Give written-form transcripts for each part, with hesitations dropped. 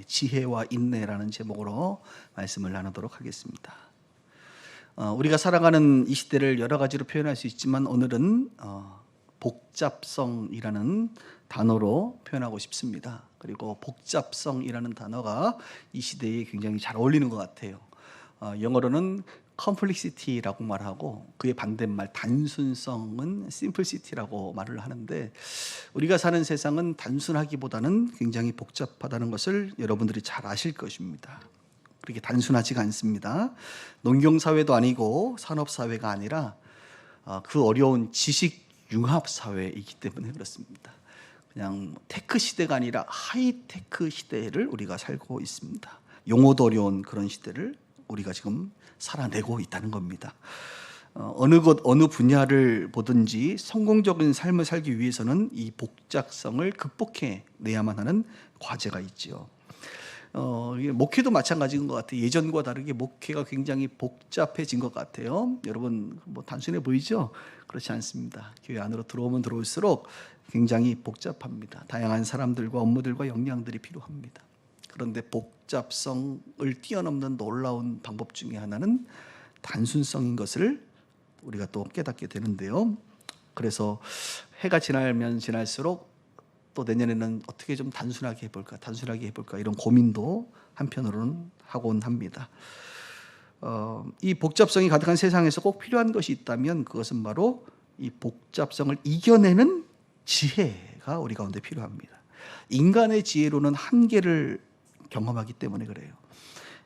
지혜와 인내라는 제목으로 말씀을 나누도록 하겠습니다. 우리가 살아가는 이 시대를 여러 가지로 표현할 수 있지만 오늘은 복잡성이라는 단어로 표현하고 싶습니다. 그리고 복잡성이라는 단어가 이 시대에 굉장히 잘 어울리는 것 같아요. 영어로는 complexity라고 말하고 그의 반대말 단순성은 simplicity라고 말을 하는데, 우리가 사는 세상은 단순하기보다는 굉장히 복잡하다는 것을 여러분들이 잘 아실 것입니다. 그렇게 단순하지가 않습니다. 농경사회도 아니고 산업사회가 아니라 그 어려운 지식 융합사회이기 때문에 그렇습니다. 그냥 테크 시대가 아니라 하이테크 시대를 우리가 살고 있습니다. 용어도 어려운 그런 시대를 우리가 지금 살아내고 있다는 겁니다. 어느 것 어느 분야를 보든지 성공적인 삶을 살기 위해서는 이 복잡성을 극복해내야만 하는 과제가 있지요. 목회도 마찬가지인 것 같아요. 예전과 다르게 목회가 굉장히 복잡해진 것 같아요. 여러분 단순해 보이죠? 그렇지 않습니다. 교회 안으로 들어오면 들어올수록 굉장히 복잡합니다. 다양한 사람들과 업무들과 역량들이 필요합니다. 그런데 복잡성을 뛰어넘는 놀라운 방법 중에 하나는 단순성인 것을 우리가 또 깨닫게 되는데요. 그래서 해가 지나면 지날수록 또 내년에는 어떻게 좀 단순하게 해볼까 이런 고민도 한편으로는 하곤 합니다. 이 복잡성이 가득한 세상에서 꼭 필요한 것이 있다면 그것은 바로 이 복잡성을 이겨내는 지혜가 우리 가운데 필요합니다. 인간의 지혜로는 한계를 경험하기 때문에 그래요.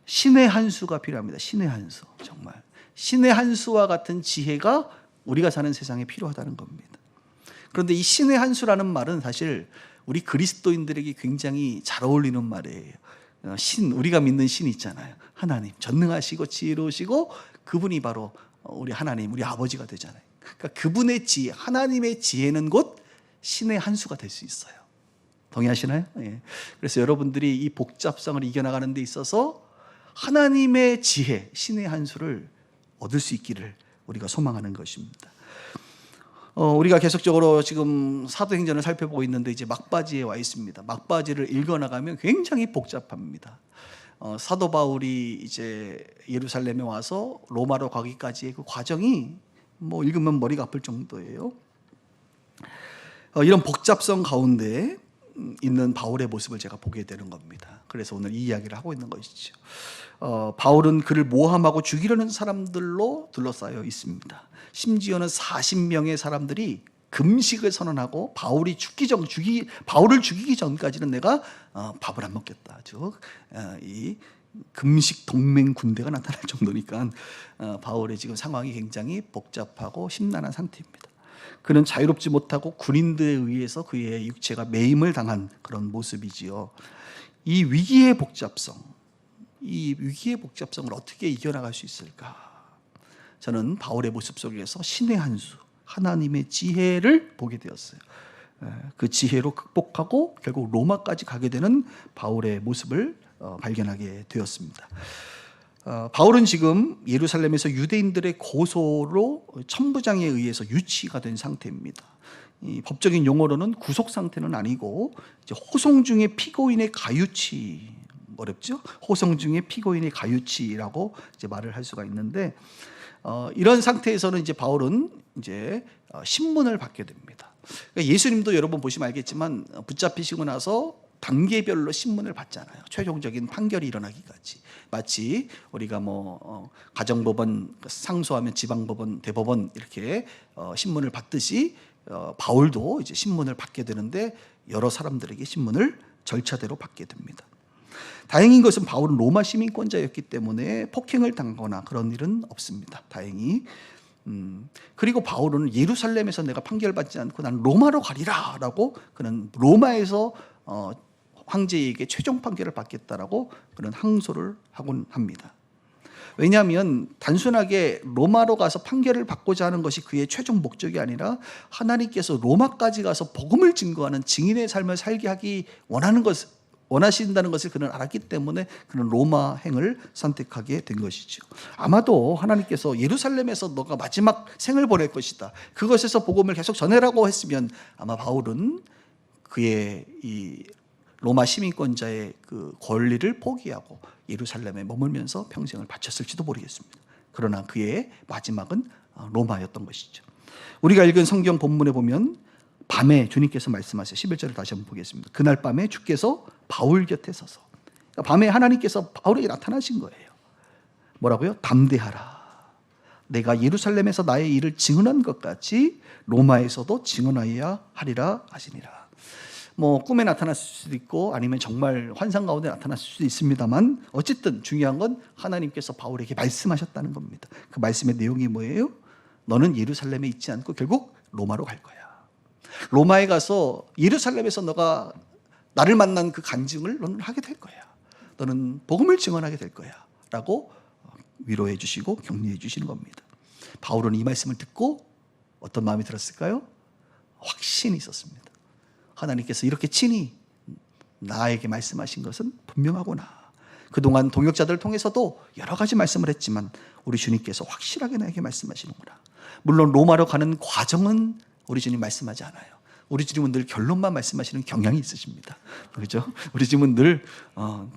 신의 한 수가 필요합니다. 신의 한 수, 정말 신의 한 수와 같은 지혜가 우리가 사는 세상에 필요하다는 겁니다. 그런데 이 신의 한 수라는 말은 사실 우리 그리스도인들에게 굉장히 잘 어울리는 말이에요. 우리가 믿는 신 있잖아요. 하나님, 전능하시고 지혜로우시고 그분이 바로 우리 하나님, 우리 아버지가 되잖아요. 그러니까 그분의 지혜, 하나님의 지혜는 곧 신의 한 수가 될 수 있어요. 동의하시나요? 예. 그래서 여러분들이 이 복잡성을 이겨나가는 데 있어서 하나님의 지혜, 신의 한 수를 얻을 수 있기를 우리가 소망하는 것입니다. 우리가 계속적으로 지금 사도행전을 살펴보고 있는데 이제 막바지에 와 있습니다. 막바지를 읽어나가면 굉장히 복잡합니다. 사도 바울이 이제 예루살렘에 와서 로마로 가기까지의 그 과정이 읽으면 머리가 아플 정도예요. 이런 복잡성 가운데 있는 바울의 모습을 제가 보게 되는 겁니다. 그래서 오늘 이 이야기를 하고 있는 것이죠. 바울은 그를 모함하고 죽이려는 사람들로 둘러싸여 있습니다. 심지어는 40명의 사람들이 금식을 선언하고 바울을 죽이기 전까지는 내가 밥을 안 먹겠다. 즉 이 금식 동맹 군대가 나타날 정도니까 바울의 지금 상황이 굉장히 복잡하고 심란한 상태입니다. 그는 자유롭지 못하고 군인들에 의해서 그의 육체가 매임을 당한 그런 모습이지요. 이 위기의 복잡성을 어떻게 이겨나갈 수 있을까? 저는 바울의 모습 속에서 신의 한 수, 하나님의 지혜를 보게 되었어요. 그 지혜로 극복하고 결국 로마까지 가게 되는 바울의 모습을 발견하게 되었습니다. 바울은 지금 예루살렘에서 유대인들의 고소로 천부장에 의해서 유치가 된 상태입니다. 이 법적인 용어로는 구속 상태는 아니고 이제 호송 중의 피고인의 가유치, 어렵죠? 호송 중의 피고인의 가유치라고 이제 말을 할 수가 있는데, 이런 상태에서는 이제 바울은 이제 신문을 받게 됩니다. 그러니까 예수님도 여러분 보시면 알겠지만 붙잡히시고 나서 단계별로 신문을 받잖아요. 최종적인 판결이 일어나기까지. 마치 우리가 가정법원 상소하면 지방법원, 대법원 이렇게 신문을 받듯이 바울도 이제 신문을 받게 되는데 여러 사람들에게 신문을 절차대로 받게 됩니다. 다행인 것은 바울은 로마 시민권자였기 때문에 폭행을 당하거나 그런 일은 없습니다. 다행히. 그리고 바울은 예루살렘에서 내가 판결받지 않고 난 로마로 가리라 라고 그는 로마에서 황제에게 최종 판결을 받겠다라고 그런 항소를 하곤 합니다. 왜냐하면 단순하게 로마로 가서 판결을 받고자 하는 것이 그의 최종 목적이 아니라 하나님께서 로마까지 가서 복음을 증거하는 증인의 삶을 살게 하기 원하신다는 것을 그는 알았기 때문에 그는 로마행을 선택하게 된 것이죠. 아마도 하나님께서 예루살렘에서 너가 마지막 생을 보낼 것이다, 그것에서 복음을 계속 전해라고 했으면 아마 바울은 그의 이 로마 시민권자의 그 권리를 포기하고 예루살렘에 머물면서 평생을 바쳤을지도 모르겠습니다. 그러나 그의 마지막은 로마였던 것이죠. 우리가 읽은 성경 본문에 보면 밤에 주님께서 말씀하세요. 11절을 다시 한번 보겠습니다. 그날 밤에 주께서 바울 곁에 서서, 그러니까 밤에 하나님께서 바울에게 나타나신 거예요. 뭐라고요? 담대하라. 내가 예루살렘에서 나의 일을 증언한 것 같이 로마에서도 증언하여야 하리라 하시니라. 뭐 꿈에 나타났을 수도 있고 아니면 정말 환상 가운데 나타났을 수도 있습니다만 어쨌든 중요한 건 하나님께서 바울에게 말씀하셨다는 겁니다. 그 말씀의 내용이 뭐예요? 너는 예루살렘에 있지 않고 결국 로마로 갈 거야. 로마에 가서 예루살렘에서 너가 나를 만난 그 간증을 너는 하게 될 거야. 너는 복음을 증언하게 될 거야 라고 위로해 주시고 격려해 주시는 겁니다. 바울은 이 말씀을 듣고 어떤 마음이 들었을까요? 확신이 있었습니다. 하나님께서 이렇게 친히 나에게 말씀하신 것은 분명하구나. 그동안 동역자들을 통해서도 여러 가지 말씀을 했지만 우리 주님께서 확실하게 나에게 말씀하시는구나. 물론 로마로 가는 과정은 우리 주님 말씀하지 않아요. 우리 주님은 늘 결론만 말씀하시는 경향이 있으십니다. 그렇죠? 우리 주님은 늘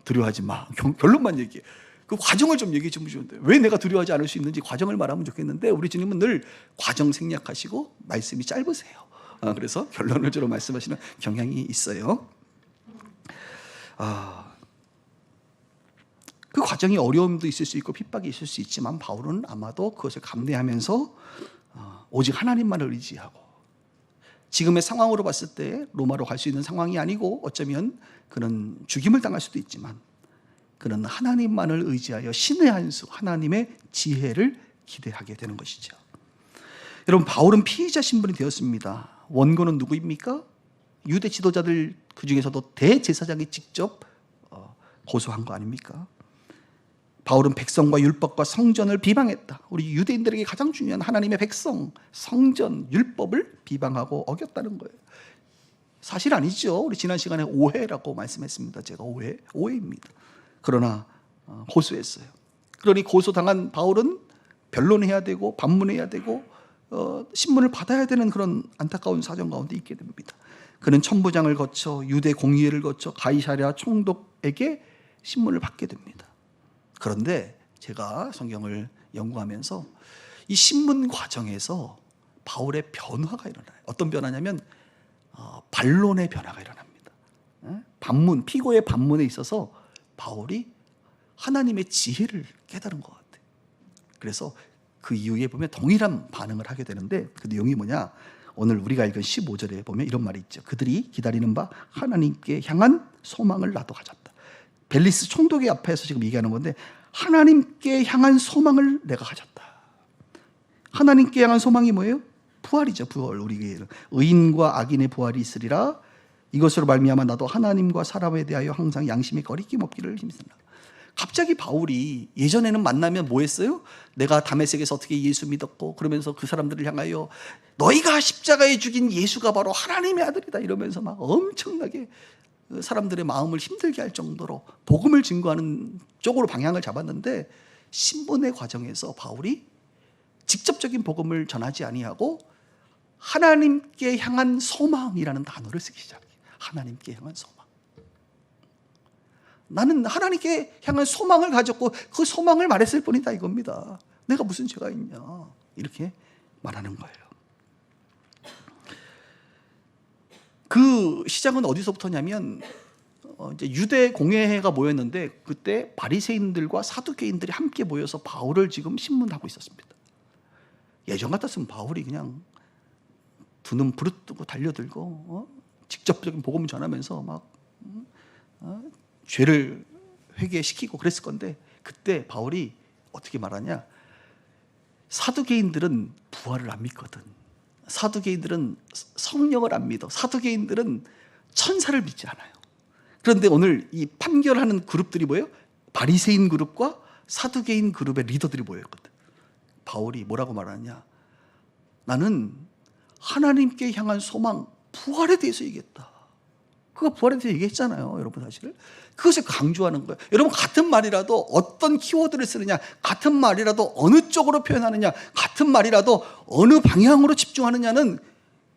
두려워하지 마. 결론만 얘기해. 그 과정을 좀 얘기해 주면 좋은데 왜 내가 두려워하지 않을 수 있는지 과정을 말하면 좋겠는데 우리 주님은 늘 과정 생략하시고 말씀이 짧으세요. 그래서 결론을 주로 말씀하시는 경향이 있어요. 그 과정이 어려움도 있을 수 있고 핍박이 있을 수 있지만 바울은 아마도 그것을 감내하면서 오직 하나님만을 의지하고 지금의 상황으로 봤을 때 로마로 갈 수 있는 상황이 아니고 어쩌면 그는 죽임을 당할 수도 있지만 그는 하나님만을 의지하여 신의 한 수, 하나님의 지혜를 기대하게 되는 것이죠. 여러분, 바울은 피의자 신분이 되었습니다. 원고는 누구입니까? 유대 지도자들 그 중에서도 대제사장이 직접 고소한 거 아닙니까? 바울은 백성과 율법과 성전을 비방했다. 우리 유대인들에게 가장 중요한 하나님의 백성, 성전, 율법을 비방하고 어겼다는 거예요. 사실 아니죠. 우리 지난 시간에 오해라고 말씀했습니다. 제가 오해입니다. 그러나 고소했어요. 그러니 고소당한 바울은 변론해야 되고 반문해야 되고 신문을 받아야 되는 그런 안타까운 사정 가운데 있게 됩니다. 그는 천부장을 거쳐 유대 공의회를 거쳐 가이사랴 총독에게 신문을 받게 됩니다. 그런데 제가 성경을 연구하면서 이 신문 과정에서 바울의 변화가 일어나요. 어떤 변화냐면 반론의 변화가 일어납니다. 반문, 피고의 반문에 있어서 바울이 하나님의 지혜를 깨달은 것 같아요. 그래서 그 이후에 보면 동일한 반응을 하게 되는데 그 내용이 뭐냐? 오늘 우리가 읽은 15절에 보면 이런 말이 있죠. 그들이 기다리는 바 하나님께 향한 소망을 나도 가졌다. 벨리스 총독의 앞에서 지금 얘기하는 건데 하나님께 향한 소망을 내가 가졌다. 하나님께 향한 소망이 뭐예요? 부활이죠. 부활. 우리에게 의인과 악인의 부활이 있으리라. 이것으로 말미암아 나도 하나님과 사람에 대하여 항상 양심의 거리낌 없기를 힘쓰라. 갑자기 바울이 예전에는 만나면 뭐 했어요? 내가 다메섹에서 어떻게 예수 믿었고 그러면서 그 사람들을 향하여 너희가 십자가에 죽인 예수가 바로 하나님의 아들이다 이러면서 막 엄청나게 사람들의 마음을 힘들게 할 정도로 복음을 증거하는 쪽으로 방향을 잡았는데 신분의 과정에서 바울이 직접적인 복음을 전하지 아니하고 하나님께 향한 소망이라는 단어를 쓰기 시작해요. 하나님께 향한 소망. 나는 하나님께 향한 소망을 가졌고 그 소망을 말했을 뿐이다 이겁니다. 내가 무슨 죄가 있냐 이렇게 말하는 거예요. 그 시작은 어디서부터냐면 이제 유대 공회가 모였는데 그때 바리새인들과 사두개인들이 함께 모여서 바울을 지금 신문하고 있었습니다. 예전 같았으면 바울이 그냥 두 눈 부릅뜨고 달려들고 직접적인 복음을 전하면서 막 죄를 회개시키고 그랬을 건데 그때 바울이 어떻게 말하냐? 사두개인들은 부활을 안 믿거든. 사두개인들은 성령을 안 믿어. 사두개인들은 천사를 믿지 않아요. 그런데 오늘 이 판결하는 그룹들이 뭐예요? 바리새인 그룹과 사두개인 그룹의 리더들이 모였거든. 바울이 뭐라고 말하냐? 나는 하나님께 향한 소망, 부활에 대해서 얘기했다. 그가 부활에 대해서 얘기했잖아요. 여러분 사실을. 그것을 강조하는 거예요. 여러분 같은 말이라도 어떤 키워드를 쓰느냐, 같은 말이라도 어느 쪽으로 표현하느냐, 같은 말이라도 어느 방향으로 집중하느냐는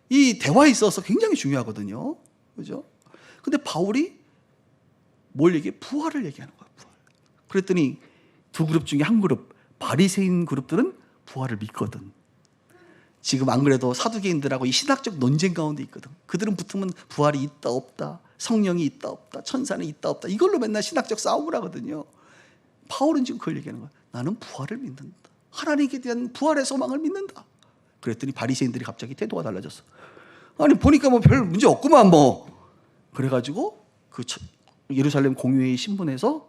이 대화에 있어서 굉장히 중요하거든요. 그죠? 근데 바울이 뭘 얘기해? 부활을 얘기하는 거야. 부활. 그랬더니 두 그룹 중에 한 그룹, 바리새인 그룹들은 부활을 믿거든. 지금 안 그래도 사두개인들하고 이 신학적 논쟁 가운데 있거든. 그들은 붙으면 부활이 있다 없다, 성령이 있다 없다, 천사는 있다 없다, 이걸로 맨날 신학적 싸움을 하거든요. 바울은 지금 그걸 얘기하는 거야. 나는 부활을 믿는다. 하나님께 대한 부활의 소망을 믿는다. 그랬더니 바리새인들이 갑자기 태도가 달라졌어. 아니 보니까 뭐 별 문제 없구만 뭐. 그래가지고 그 예루살렘 공회의 신분에서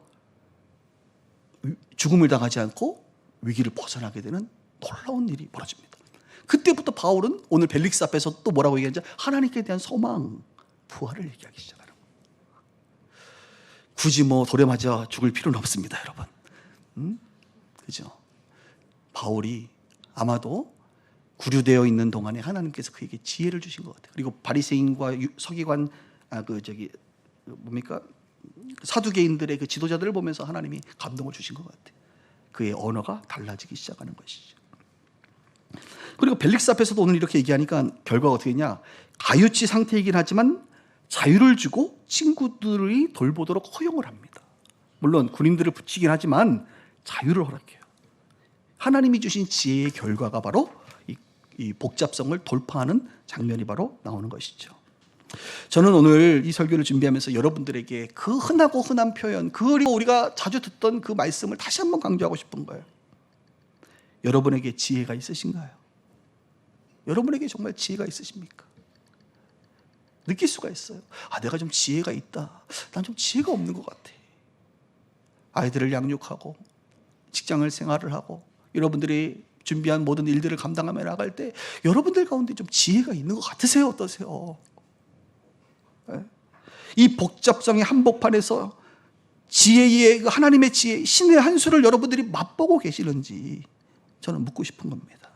죽음을 당하지 않고 위기를 벗어나게 되는 놀라운 일이 벌어집니다. 그때부터 바울은 오늘 벨릭스 앞에서 또 뭐라고 얘기하는지, 하나님께 대한 소망, 부활을 얘기하기 시작하는 거예요. 굳이 뭐 돌에 맞아 죽을 필요는 없습니다, 여러분. 그죠? 바울이 아마도 구류되어 있는 동안에 하나님께서 그에게 지혜를 주신 것 같아요. 그리고 바리새인과 서기관, 뭡니까? 사두개인들의 그 지도자들을 보면서 하나님이 감동을 주신 것 같아요. 그의 언어가 달라지기 시작하는 것이죠. 그리고 벨릭스 앞에서도 오늘 이렇게 얘기하니까 결과가 어떻게 되냐? 가유치 상태이긴 하지만 자유를 주고 친구들이 돌보도록 허용을 합니다. 물론 군인들을 붙이긴 하지만 자유를 허락해요. 하나님이 주신 지혜의 결과가 바로 이 복잡성을 돌파하는 장면이 바로 나오는 것이죠. 저는 오늘 이 설교를 준비하면서 여러분들에게 그 흔하고 흔한 표현, 그리고 우리가 자주 듣던 그 말씀을 다시 한번 강조하고 싶은 거예요. 여러분에게 지혜가 있으신가요? 여러분에게 정말 지혜가 있으십니까? 느낄 수가 있어요. 내가 좀 지혜가 있다. 난 좀 지혜가 없는 것 같아. 아이들을 양육하고 직장을 생활을 하고 여러분들이 준비한 모든 일들을 감당하며 나갈 때 여러분들 가운데 좀 지혜가 있는 것 같으세요? 어떠세요? 이 복잡성의 한복판에서 지혜의, 하나님의 지혜, 신의 한 수를 여러분들이 맛보고 계시는지 저는 묻고 싶은 겁니다.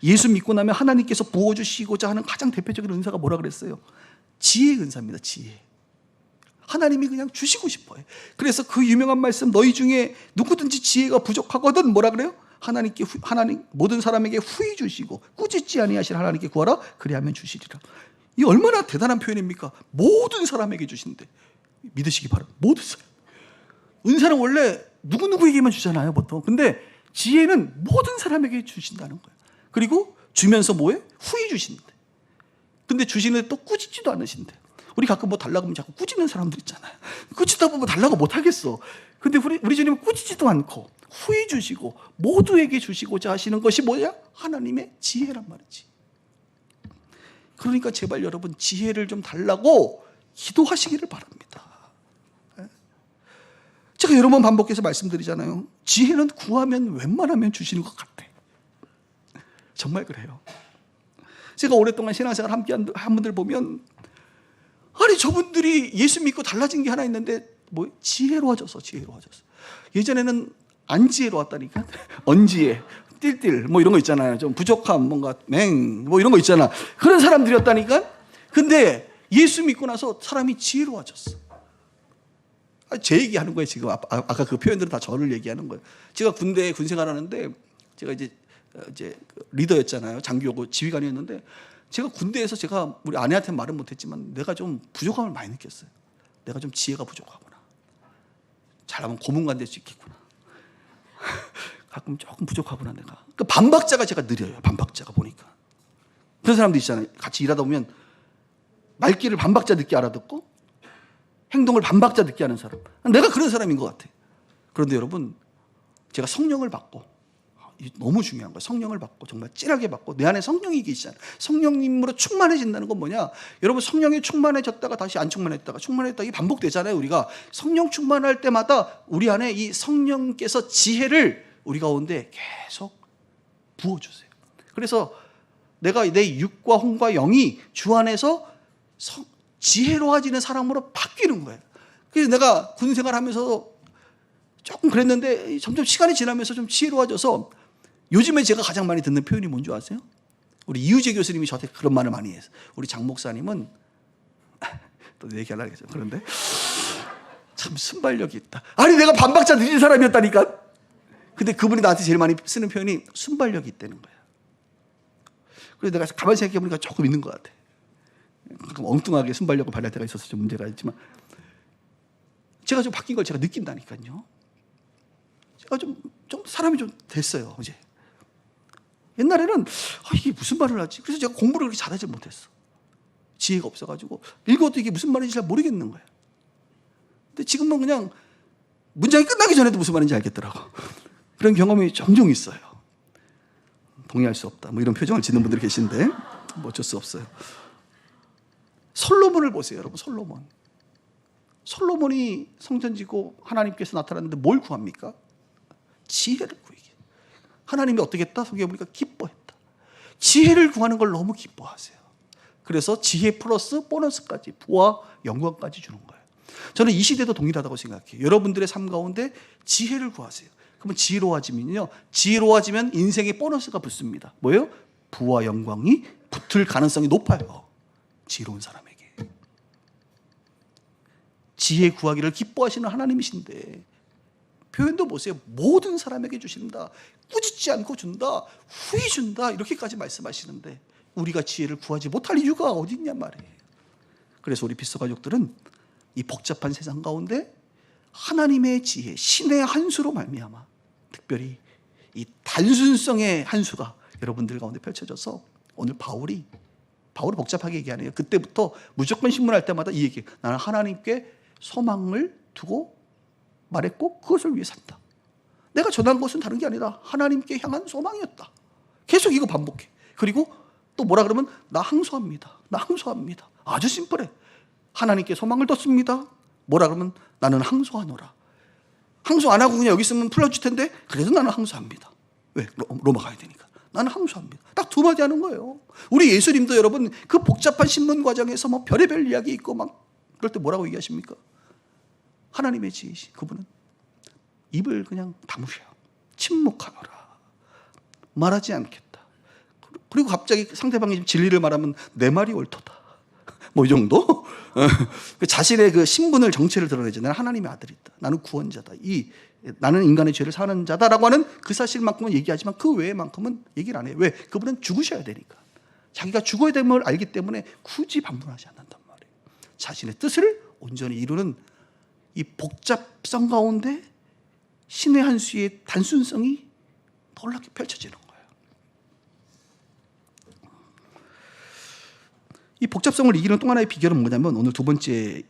예수 믿고 나면 하나님께서 부어주시고자 하는 가장 대표적인 은사가 뭐라 그랬어요? 지혜의 은사입니다. 지혜. 하나님이 그냥 주시고 싶어요. 그래서 그 유명한 말씀, 너희 중에 누구든지 지혜가 부족하거든 뭐라 그래요? 하나님 모든 사람에게 후히 주시고 꾸짖지 아니하실 하나님께 구하라 그리하면 주시리라. 이 얼마나 대단한 표현입니까? 모든 사람에게 주신대. 믿으시기 바랍니다. 모든 사람. 은사는 원래 누구누구에게만 주잖아요, 보통. 근데 지혜는 모든 사람에게 주신다는 거예요. 그리고 주면서 뭐해? 후히 주신대. 근데 주시는데 또 꾸짖지도 않으신대. 우리 가끔 뭐 달라고 하면 자꾸 꾸짖는 사람들 있잖아요. 꾸짖다 보면 달라고 못 하겠어. 근데 우리 주님은 꾸짖지도 않고 후히 주시고 모두에게 주시고자 하시는 것이 뭐야? 하나님의 지혜란 말이지. 그러니까 제발 여러분 지혜를 좀 달라고 기도하시기를 바랍니다. 제가 여러 번 반복해서 말씀드리잖아요. 지혜는 구하면 웬만하면 주시는 것 같아. 정말 그래요. 제가 오랫동안 신앙생활 함께한 분들 보면 아니 저분들이 예수 믿고 달라진 게 하나 있는데 뭐 지혜로워져서. 예전에는 안 지혜로웠다니까. 언지혜, 띨띨 뭐 이런 거 있잖아요. 좀 부족함, 뭔가 뭐 이런 거 있잖아. 그런 사람들이었다니까. 근데 예수 믿고 나서 사람이 지혜로워졌어. 제 얘기하는 거예요 지금. 아까 그 표현들은 다 저를 얘기하는 거예요. 제가 군대 군생활하는데 제가 이제 리더였잖아요. 장교고 지휘관이었는데 제가 군대에서 제가 우리 아내한테 말은 못했지만 내가 좀 부족함을 많이 느꼈어요. 내가 좀 지혜가 부족하구나. 잘하면 고문관 될 수 있겠구나. 가끔 조금 부족하구나 내가. 그 반박자가 제가 느려요. 반박자가 보니까. 그런 사람도 있잖아요. 같이 일하다 보면 말귀를 반박자 늦게 알아듣고 행동을 반박자 늦게 하는 사람. 내가 그런 사람인 것 같아. 그런데 여러분 제가 성령을 받고 너무 중요한 거예요. 성령을 받고 정말 찐하게 받고 내 안에 성령이 계시잖아요. 성령님으로 충만해진다는 건 뭐냐? 여러분 성령이 충만해졌다가 다시 안 충만했다가 이게 반복되잖아요. 우리가 성령 충만할 때마다 우리 안에 이 성령께서 지혜를 우리 가운데 계속 부어주세요. 그래서 내가 내 육과 혼과 영이 주 안에서 지혜로워지는 사람으로 바뀌는 거예요. 그래서 내가 군생활하면서 조금 그랬는데 점점 시간이 지나면서 좀 지혜로워져서 요즘에 제가 가장 많이 듣는 표현이 뭔지 아세요? 우리 이우재 교수님이 저한테 그런 말을 많이 해요. 우리 장 목사님은 또 얘기하려고 했어요. 그런데 참 순발력이 있다. 아니 내가 반박자 늦은 사람이었다니까. 근데 그분이 나한테 제일 많이 쓰는 표현이 순발력이 있다는 거야. 그래서 내가 가만히 생각해보니까 조금 있는 것 같아. 가끔 엉뚱하게 순발력을 발휘할 때가 있어서 좀 문제가 있지만 제가 좀 바뀐 걸 제가 느낀다니까요. 제가 좀 사람이 좀 됐어요, 이제. 옛날에는 이게 무슨 말을 하지? 그래서 제가 공부를 그렇게 잘하지 못했어. 지혜가 없어가지고 읽어도 이게 무슨 말인지 잘 모르겠는 거예요. 근데 지금은 그냥 문장이 끝나기 전에도 무슨 말인지 알겠더라고. 그런 경험이 종종 있어요. 동의할 수 없다. 뭐 이런 표정을 짓는 분들이 계신데 뭐 어쩔 수 없어요. 솔로몬을 보세요, 여러분. 솔로몬이 성전 지고 하나님께서 나타났는데 뭘 구합니까? 지혜를 구하기. 하나님이 어떻게 했다? 성경에 보니까 기뻐했다. 지혜를 구하는 걸 너무 기뻐하세요. 그래서 지혜 플러스 보너스까지, 부와 영광까지 주는 거예요. 저는 이 시대도 동일하다고 생각해요. 여러분들의 삶 가운데 지혜를 구하세요. 그러면 지혜로워지면 인생에 보너스가 붙습니다. 뭐예요? 부와 영광이 붙을 가능성이 높아요. 지혜로운 사람에게. 지혜 구하기를 기뻐하시는 하나님이신데 표현도 보세요. 모든 사람에게 주신다. 꾸짖지 않고 준다. 후히 준다. 이렇게까지 말씀하시는데 우리가 지혜를 구하지 못할 이유가 어디 있냐 말이에요. 그래서 우리 빗소 가족들은 이 복잡한 세상 가운데 하나님의 지혜, 신의 한 수로 말미암아 특별히 이 단순성의 한 수가 여러분들 가운데 펼쳐져서 오늘 바울이 복잡하게 얘기하네요. 그때부터 무조건 신문할 때마다 이 얘기, 나는 하나님께 소망을 두고 말했고 그것을 위해 산다. 내가 전한 것은 다른 게 아니라 하나님께 향한 소망이었다. 계속 이거 반복해. 그리고 또 뭐라 그러면 나 항소합니다. 아주 심플해. 하나님께 소망을 뒀습니다. 뭐라 그러면 나는 항소하노라. 항소 안 하고 그냥 여기 있으면 풀어줄 텐데 그래도 나는 항소합니다. 왜? 로마 가야 되니까. 나는 항소합니다. 딱 두 마디 하는 거예요. 우리 예수님도 여러분 그 복잡한 신문 과정에서 뭐 별의별 이야기 있고 막 그럴 때 뭐라고 얘기하십니까? 하나님의 지혜시 그분은 입을 그냥 다무셔요. 침묵하노라. 말하지 않겠다. 그리고 갑자기 상대방이 진리를 말하면 내 말이 옳도다. 뭐 이 정도? 자신의 그 신분을 정체를 드러내죠. 나는 하나님의 아들이다. 나는 구원자다. 나는 인간의 죄를 사는 자다라고 하는 그 사실만큼은 얘기하지만 그 외만큼은 얘기를 안 해요. 왜? 그분은 죽으셔야 되니까. 자기가 죽어야 될 걸 알기 때문에 굳이 반문하지 않는단 말이에요. 자신의 뜻을 온전히 이루는 이 복잡성 가운데 신의 한 수의 단순성이 놀랍게 펼쳐지는 거예요. 이 복잡성을 이기는 또 하나의 비결은 뭐냐면 오늘 두 번째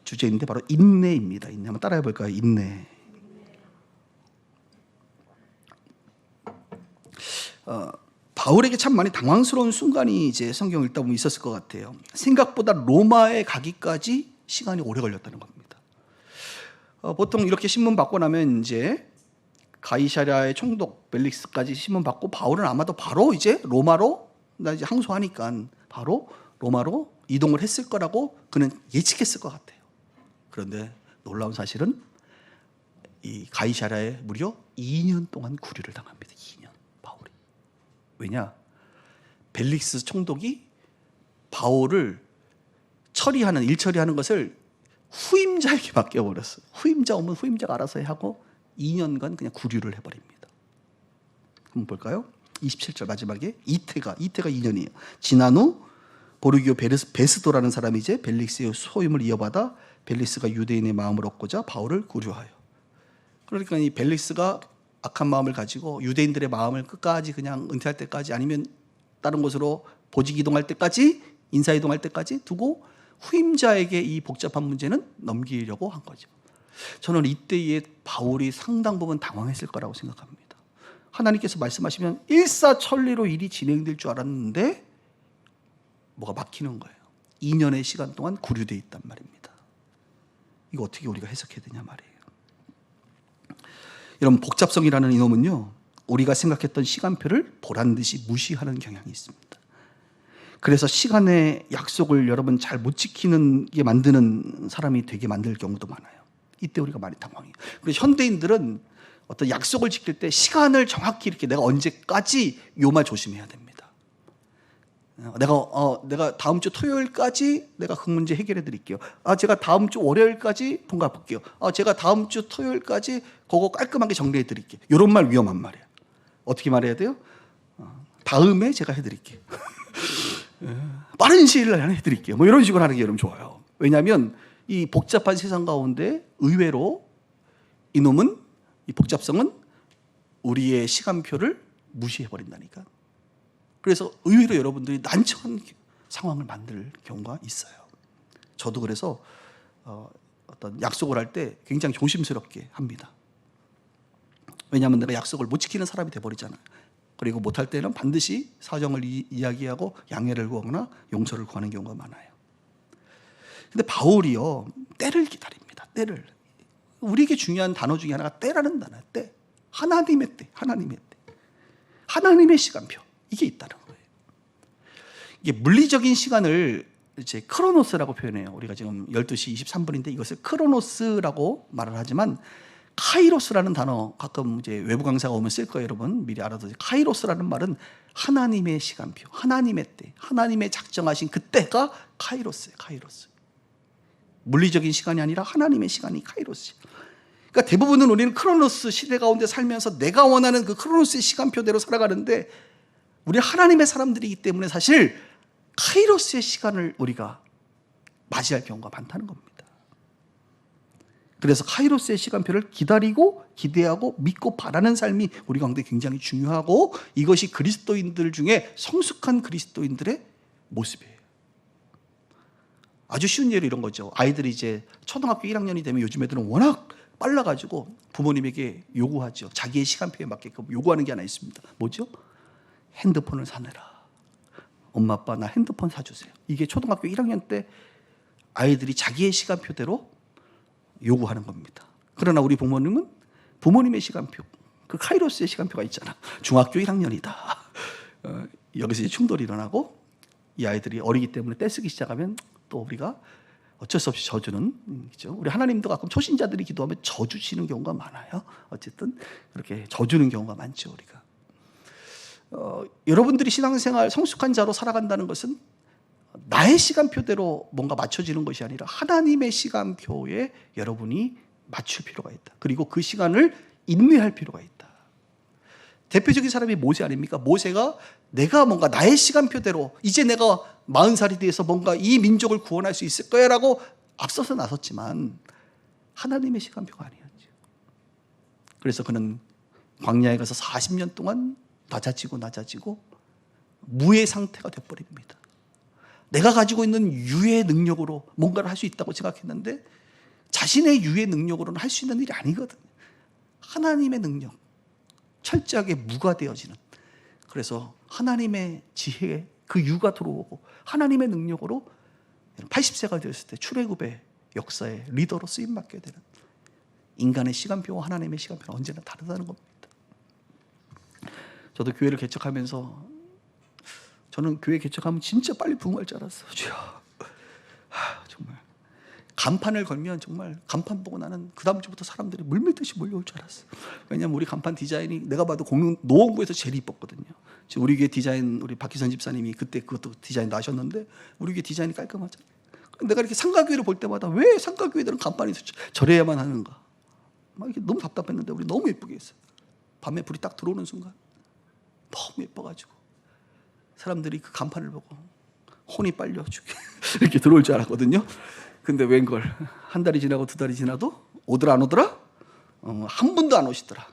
주제인데 바로 인내입니다. 인내 한번 따라해 볼까요? 인내. 바울에게 참 많이 당황스러운 순간이 이제 성경을 읽다 보면 있었을 것 같아요. 생각보다 로마에 가기까지 시간이 오래 걸렸다는 겁니다. 보통 이렇게 신문 받고 나면 이제 가이사랴의 총독 벨릭스까지 신문 받고 바울은 아마도 바로 이제 로마로 나 이제 항소하니까 바로 로마로 이동을 했을 거라고 그는 예측했을 것 같아요. 그런데 놀라운 사실은 이 가이사랴에 무려 2년 동안 구류를 당합니다. 2년 바울이. 왜냐? 벨릭스 총독이 바울을 일 처리하는 것을 후임자에게 맡겨버렸어요. 후임자 오면 후임자가 알아서 하고 2년간 그냥 구류를 해버립니다. 한번 볼까요? 27절 마지막에 이태가 2년이에요. 지난 후 보르기오 베스도라는 사람이 이제 벨릭스의 소임을 이어받아 벨릭스가 유대인의 마음을 얻고자 바울을 구류하여. 그러니까 이 벨릭스가 악한 마음을 가지고 유대인들의 마음을 끝까지 그냥 은퇴할 때까지 아니면 다른 곳으로 보직 이동할 때까지 인사 이동할 때까지 두고 후임자에게 이 복잡한 문제는 넘기려고 한 거죠. 저는 이때에 바울이 상당 부분 당황했을 거라고 생각합니다. 하나님께서 말씀하시면 일사천리로 일이 진행될 줄 알았는데 뭐가 막히는 거예요. 2년의 시간 동안 구류되어 있단 말입니다. 이거 어떻게 우리가 해석해야 되냐 말이에요. 이런 복잡성이라는 이놈은요, 우리가 생각했던 시간표를 보란듯이 무시하는 경향이 있습니다. 그래서 시간의 약속을 여러분 잘 못 지키는 게 만드는 사람이 되게 만들 경우도 많아요. 이때 우리가 많이 당황해요. 그래서 현대인들은 어떤 약속을 지킬 때 시간을 정확히 이렇게 내가 언제까지 요 말 조심해야 됩니다. 내가 다음 주 토요일까지 내가 그 문제 해결해 드릴게요. 제가 다음 주 월요일까지 통과 볼게요. 제가 다음 주 토요일까지 그거 깔끔하게 정리해 드릴게요. 이런 말 위험한 말이에요. 어떻게 말해야 돼요? 다음에 제가 해 드릴게요. 빠른 시일 내에 해드릴게요. 뭐 이런 식으로 하는 게 여러분 좋아요. 왜냐하면 이 복잡한 세상 가운데 의외로 이놈은, 이 복잡성은 우리의 시간표를 무시해버린다니까. 그래서 의외로 여러분들이 난처한 상황을 만들 경우가 있어요. 저도 그래서 어떤 약속을 할 때 굉장히 조심스럽게 합니다. 왜냐하면 내가 약속을 못 지키는 사람이 돼버리잖아요. 그리고 못할 때는 반드시 사정을 이야기하고 양해를 구하거나 용서를 구하는 경우가 많아요. 근데 바울이요, 때를 기다립니다. 때를. 우리에게 중요한 단어 중에 하나가 때라는 단어예요. 때. 하나님의 때. 하나님의 때. 하나님의 시간표. 이게 있다는 거예요. 이게 물리적인 시간을 이제 크로노스라고 표현해요. 우리가 지금 12시 23분인데 이것을 크로노스라고 말을 하지만 카이로스라는 단어 가끔 이제 외부 강사가 오면 쓸 거예요, 여러분. 미리 알아두세요. 카이로스라는 말은 하나님의 시간표, 하나님의 때, 하나님의 작정하신 그 때가 카이로스예요. 카이로스. 물리적인 시간이 아니라 하나님의 시간이 카이로스. 그러니까 대부분은 우리는 크로노스 시대 가운데 살면서 내가 원하는 그 크로노스의 시간표대로 살아가는데, 우리 하나님의 사람들이기 때문에 사실 카이로스의 시간을 우리가 맞이할 경우가 많다는 겁니다. 그래서 카이로스의 시간표를 기다리고 기대하고 믿고 바라는 삶이 우리 가운데 굉장히 중요하고, 이것이 그리스도인들 중에 성숙한 그리스도인들의 모습이에요. 아주 쉬운 예로 이런 거죠. 아이들이 이제 초등학교 1학년이 되면 요즘 애들은 워낙 빨라가지고 부모님에게 요구하죠. 자기의 시간표에 맞게끔 요구하는 게 하나 있습니다. 뭐죠? 핸드폰을 사내라. 엄마 아빠 나 핸드폰 사주세요. 이게 초등학교 1학년 때 아이들이 자기의 시간표대로 요구하는 겁니다. 그러나 우리 부모님은 부모님의 시간표, 그 카이로스의 시간표가 있잖아. 중학교 1학년이다. 여기서 이제 충돌이 일어나고, 이 아이들이 어리기 때문에 떼쓰기 시작하면 또 우리가 어쩔 수 없이 져주는, 그렇죠? 우리 하나님도 가끔 초신자들이 기도하면 져주시는 경우가 많아요. 어쨌든 그렇게 져주는 경우가 많죠, 우리가. 여러분들이 신앙생활 성숙한 자로 살아간다는 것은 나의 시간표대로 뭔가 맞춰지는 것이 아니라 하나님의 시간표에 여러분이 맞출 필요가 있다. 그리고 그 시간을 인내할 필요가 있다. 대표적인 사람이 모세 아닙니까? 모세가 내가 뭔가 나의 시간표대로 이제 내가 40살이 돼서 뭔가 이 민족을 구원할 수 있을 거야 라고 앞서서 나섰지만 하나님의 시간표가 아니었죠. 그래서 그는 광야에 가서 40년 동안 낮아지고 무의 상태가 되어버립니다. 내가 가지고 있는 유의 능력으로 뭔가를 할 수 있다고 생각했는데 자신의 유의 능력으로는 할 수 있는 일이 아니거든요. 하나님의 능력, 철저하게 무가 되어지는. 그래서 하나님의 지혜에 그 유가 들어오고 하나님의 능력으로 80세가 되었을 때 출애굽의 역사의 리더로 쓰임받게 되는, 인간의 시간표와 하나님의 시간표는 언제나 다르다는 겁니다. 저도 교회를 개척하면서 저는 교회 개척하면 진짜 빨리 부흥할 줄 알았어요. 정말 간판을 걸면 정말 간판 보고 나는 그 다음 주부터 사람들이 물밀듯이 몰려올 줄 알았어요. 왜냐하면 우리 간판 디자인이 내가 봐도 노원구에서 제일 이뻤거든요. 지금 우리 교회 디자인, 우리 박희선 집사님이 그때 그것도 디자인 나셨는데 우리 교회 디자인이 깔끔하잖아요. 내가 이렇게 상가교회를 볼 때마다 왜 상가교회들은 간판이 저래야만 하는가, 막 이렇게 너무 답답했는데 우리 너무 예쁘게 했어요. 밤에 불이 딱 들어오는 순간 너무 예뻐가지고 사람들이 그 간판을 보고 혼이 빨려 죽게 이렇게 들어올 줄 알았거든요. 근데 웬걸 한 달이 지나고 두 달이 지나도 오더라 안 오더라? 한 분도 안 오시더라.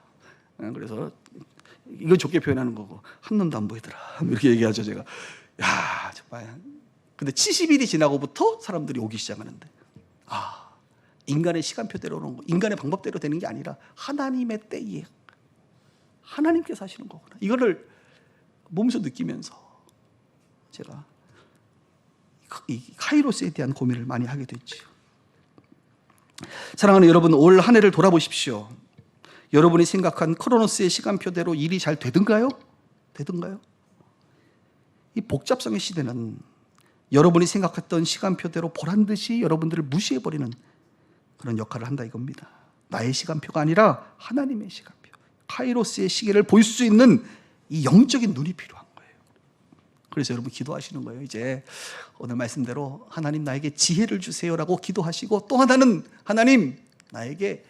그래서 이걸 좋게 표현하는 거고, 한 놈도 안 보이더라 이렇게 얘기하죠 제가. 야 정말. 근데 70일이 지나고부터 사람들이 오기 시작하는데, 인간의 시간표대로 오는 거, 인간의 방법대로 되는 게 아니라 하나님의 때에 하나님께서 하시는 거구나, 이거를 몸소 느끼면서 제가 이 카이로스에 대한 고민을 많이 하게 됐죠. 사랑하는 여러분, 올 한 해를 돌아보십시오. 여러분이 생각한 크로노스의 시간표대로 일이 잘 되든가요? 이 복잡성의 시대는 여러분이 생각했던 시간표대로 보란듯이 여러분들을 무시해버리는 그런 역할을 한다 이겁니다. 나의 시간표가 아니라 하나님의 시간표, 카이로스의 시계를 볼 수 있는 이 영적인 눈이 필요한 거예요. 그래서 여러분 기도하시는 거예요. 이제 오늘 말씀대로 하나님 나에게 지혜를 주세요라고 기도하시고, 또 하나는 하나님 나에게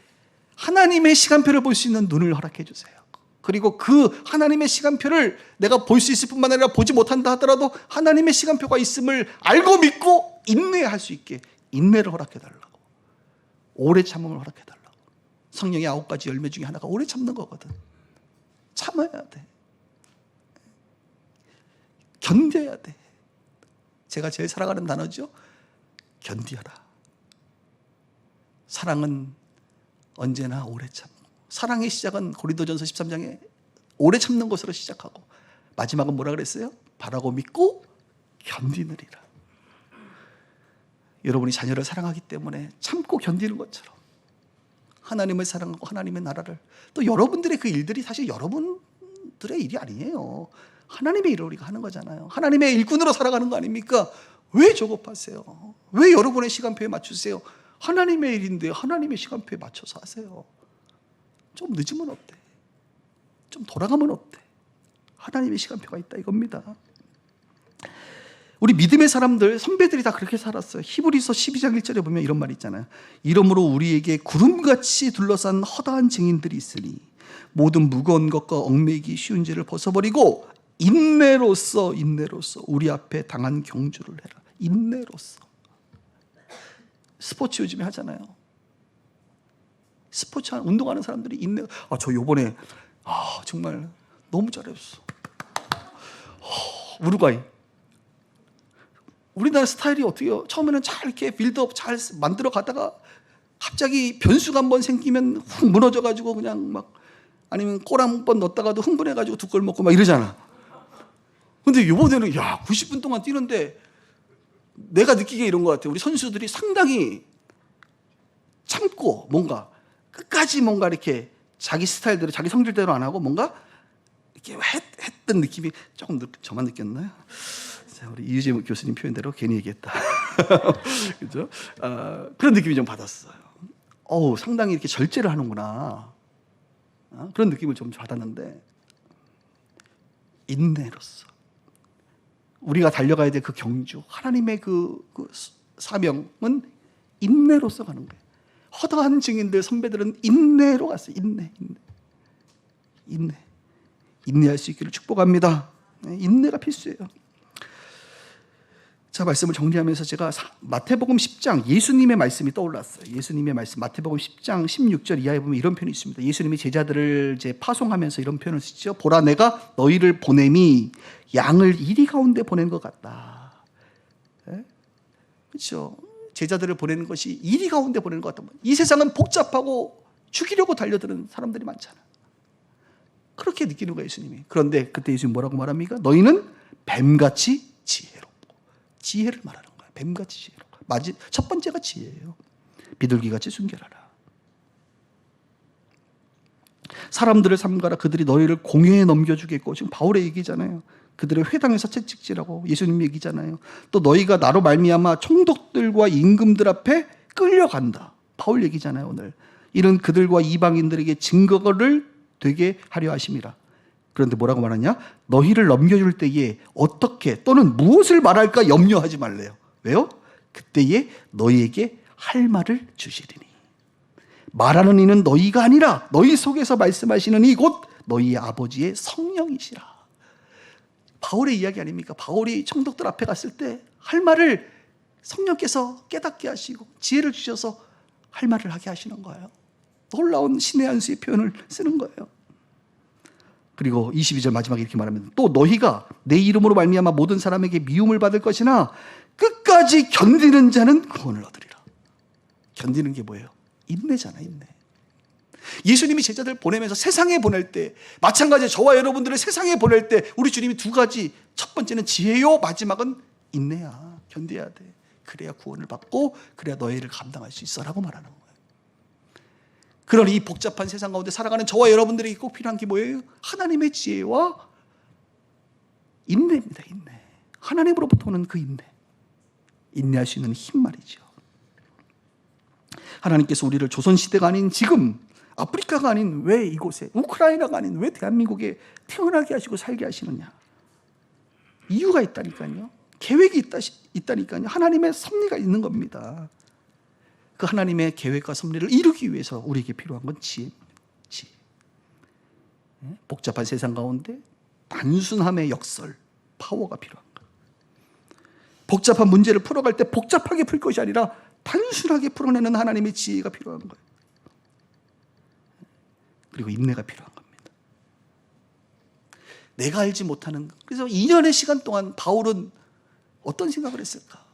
하나님의 시간표를 볼 수 있는 눈을 허락해 주세요. 그리고 그 하나님의 시간표를 내가 볼 수 있을 뿐만 아니라 보지 못한다 하더라도 하나님의 시간표가 있음을 알고 믿고 인내할 수 있게 인내를 허락해 달라고. 오래 참음을 허락해달라고. 성령의 9가지 열매 중에 하나가 오래 참는 거거든. 참아야 돼. 견뎌야 돼. 제가 제일 사랑하는 단어죠. 견디어라. 사랑은 언제나 오래 참고, 사랑의 시작은 고린도전서 13장에 오래 참는 것으로 시작하고 마지막은 뭐라 그랬어요? 바라고 믿고 견디느리라. 여러분이 자녀를 사랑하기 때문에 참고 견디는 것처럼 하나님을 사랑하고 하나님의 나라를, 또 여러분들의 그 일들이 사실 여러분들의 일이 아니에요. 하나님의 일을 우리가 하는 거잖아요. 하나님의 일꾼으로 살아가는 거 아닙니까? 왜 조급하세요? 왜 여러분의 시간표에 맞추세요? 하나님의 일인데 하나님의 시간표에 맞춰서 하세요. 좀 늦으면 어때? 좀 돌아가면 어때? 하나님의 시간표가 있다 이겁니다. 우리 믿음의 사람들, 선배들이 다 그렇게 살았어요. 히브리서 12장 1절에 보면 이런 말이 있잖아요. 이러므로 우리에게 구름같이 둘러싼 허다한 증인들이 있으니 모든 무거운 것과 얽매이기 쉬운 죄를 벗어버리고 인내로써 우리 앞에 당한 경주를 해라. 인내로써. 스포츠 요즘에 하잖아요. 스포츠 운동하는 사람들이 인내. 저 요번에 정말 너무 잘했어. 우루과이. 우리나라 스타일이 어떻게요? 처음에는 잘 이렇게 빌드업 잘 만들어 가다가 갑자기 변수가 한번 생기면 훅 무너져가지고 그냥 막, 아니면 골 한 번 넣었다가도 흥분해가지고 2골 먹고 막 이러잖아. 근데 이번에는 90분 동안 뛰는데 내가 느끼기에 이런 것 같아요. 우리 선수들이 상당히 참고 뭔가 끝까지 뭔가 이렇게 자기 스타일대로 자기 성질대로 안 하고 뭔가 이렇게 했던 느낌이 조금 저만 느꼈나요? 우리 이유재 교수님 표현대로 괜히 얘기했다. 그죠? 그런 느낌이 좀 받았어요. 상당히 이렇게 절제를 하는구나. 그런 느낌을 좀 받았는데, 인내로서 우리가 달려가야 될 그 경주, 하나님의 그 사명은 인내로서 가는 거예요. 허다한 증인들, 선배들은 인내로 갔어요. 인내할 수 있기를 축복합니다. 인내가 필수예요. 자, 말씀을 정리하면서 제가 마태복음 10장 예수님의 말씀이 떠올랐어요. 예수님의 말씀, 마태복음 10장 16절 이하에 보면 이런 표현이 있습니다. 예수님이 제자들을 이제 파송하면서 이런 표현을 쓰죠. 보라, 내가 너희를 보냄이 양을 이리 가운데 보낸 것 같다. 네? 그렇죠. 제자들을 보내는 것이 이리 가운데 보내는 것 같다. 이 세상은 복잡하고 죽이려고 달려드는 사람들이 많잖아. 그렇게 느끼는 거예요, 예수님이. 그런데 그때 예수님이 뭐라고 말합니까? 너희는 뱀같이 지혜롭고. 지혜를 말하는 거예요. 뱀같이 지혜롭고. 첫 번째가 지혜예요. 비둘기같이 순결하라. 사람들을 삼가라. 그들이 너희를 공회에 넘겨주겠고. 지금 바울의 얘기잖아요. 그들의 회당에서 채찍질하고. 예수님 얘기잖아요. 또 너희가 나로 말미암아 총독들과 임금들 앞에 끌려간다. 바울 얘기잖아요, 오늘. 이런 그들과 이방인들에게 증거를 되게 하려 하심이라. 그런데 뭐라고 말하냐? 너희를 넘겨줄 때에 어떻게 또는 무엇을 말할까 염려하지 말래요. 왜요? 그때에 너희에게 할 말을 주시리니. 말하는 이는 너희가 아니라 너희 속에서 말씀하시는 이 곧 너희 아버지의 성령이시라. 바울의 이야기 아닙니까? 바울이 총독들 앞에 갔을 때 할 말을 성령께서 깨닫게 하시고 지혜를 주셔서 할 말을 하게 하시는 거예요. 놀라운 신의 한 수의 표현을 쓰는 거예요. 그리고 22절 마지막에 이렇게 말합니다. 또 너희가 내 이름으로 말미암아 모든 사람에게 미움을 받을 것이나 끝까지 견디는 자는 구원을 얻으리라. 견디는 게 뭐예요? 인내잖아, 인내. 예수님이 제자들 보내면서 세상에 보낼 때, 마찬가지로 저와 여러분들을 세상에 보낼 때 우리 주님이 두 가지, 첫 번째는 지혜요, 마지막은 인내야. 견뎌야 돼. 그래야 구원을 받고 그래야 너희를 감당할 수 있어라고 말하는 거예요. 그런 이 복잡한 세상 가운데 살아가는 저와 여러분들에게 꼭 필요한 게 뭐예요? 하나님의 지혜와 인내입니다. 인내. 하나님으로부터 오는 그 인내. 인내할 수 있는 힘 말이죠. 하나님께서 우리를 조선시대가 아닌 지금, 아프리카가 아닌 왜 이곳에, 우크라이나가 아닌 왜 대한민국에 태어나게 하시고 살게 하시느냐. 이유가 있다니까요. 계획이 있다니까요. 하나님의 섭리가 있는 겁니다. 그 하나님의 계획과 섭리를 이루기 위해서 우리에게 필요한 건 지혜입니다. 지혜. 복잡한 세상 가운데 단순함의 역설, 파워가 필요한 거예요. 복잡한 문제를 풀어갈 때 복잡하게 풀 것이 아니라 단순하게 풀어내는 하나님의 지혜가 필요한 거예요. 그리고 인내가 필요한 겁니다. 내가 알지 못하는, 그래서 2년의 시간 동안 바울은 어떤 생각을 했을까?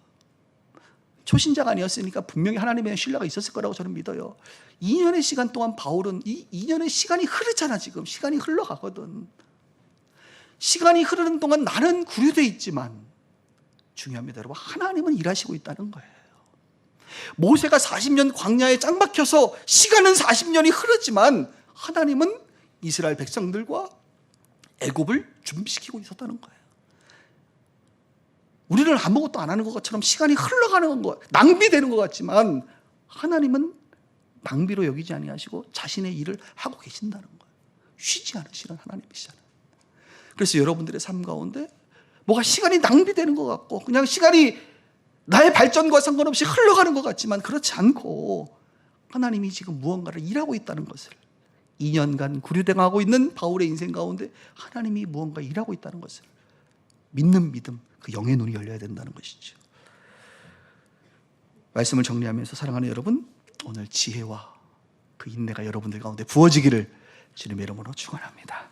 초신자가 아니었으니까 분명히 하나님의 신뢰가 있었을 거라고 저는 믿어요. 2년의 시간 동안 바울은, 이 2년의 시간이 흐르잖아. 지금 시간이 흘러가거든. 시간이 흐르는 동안 나는 구류되어 있지만 중요합니다, 여러분. 하나님은 일하시고 있다는 거예요. 모세가 40년 광야에 짱 박혀서 시간은 40년이 흐르지만 하나님은 이스라엘 백성들과 애굽을 준비시키고 있었다는 거예요. 우리는 아무것도 안 하는 것처럼 시간이 흘러가는 것, 낭비되는 것 같지만 하나님은 낭비로 여기지 아니하시고 자신의 일을 하고 계신다는 거예요. 쉬지 않으시는 하나님이시잖아요. 그래서 여러분들의 삶 가운데 뭐가 시간이 낭비되는 것 같고 그냥 시간이 나의 발전과 상관없이 흘러가는 것 같지만 그렇지 않고 하나님이 지금 무언가를 일하고 있다는 것을, 2년간 구류당하고 있는 바울의 인생 가운데 하나님이 무언가 일하고 있다는 것을 믿는 믿음, 그 영의 눈이 열려야 된다는 것이죠. 말씀을 정리하면서 사랑하는 여러분, 오늘 지혜와 그 인내가 여러분들 가운데 부어지기를 주님의 이름으로 축원합니다.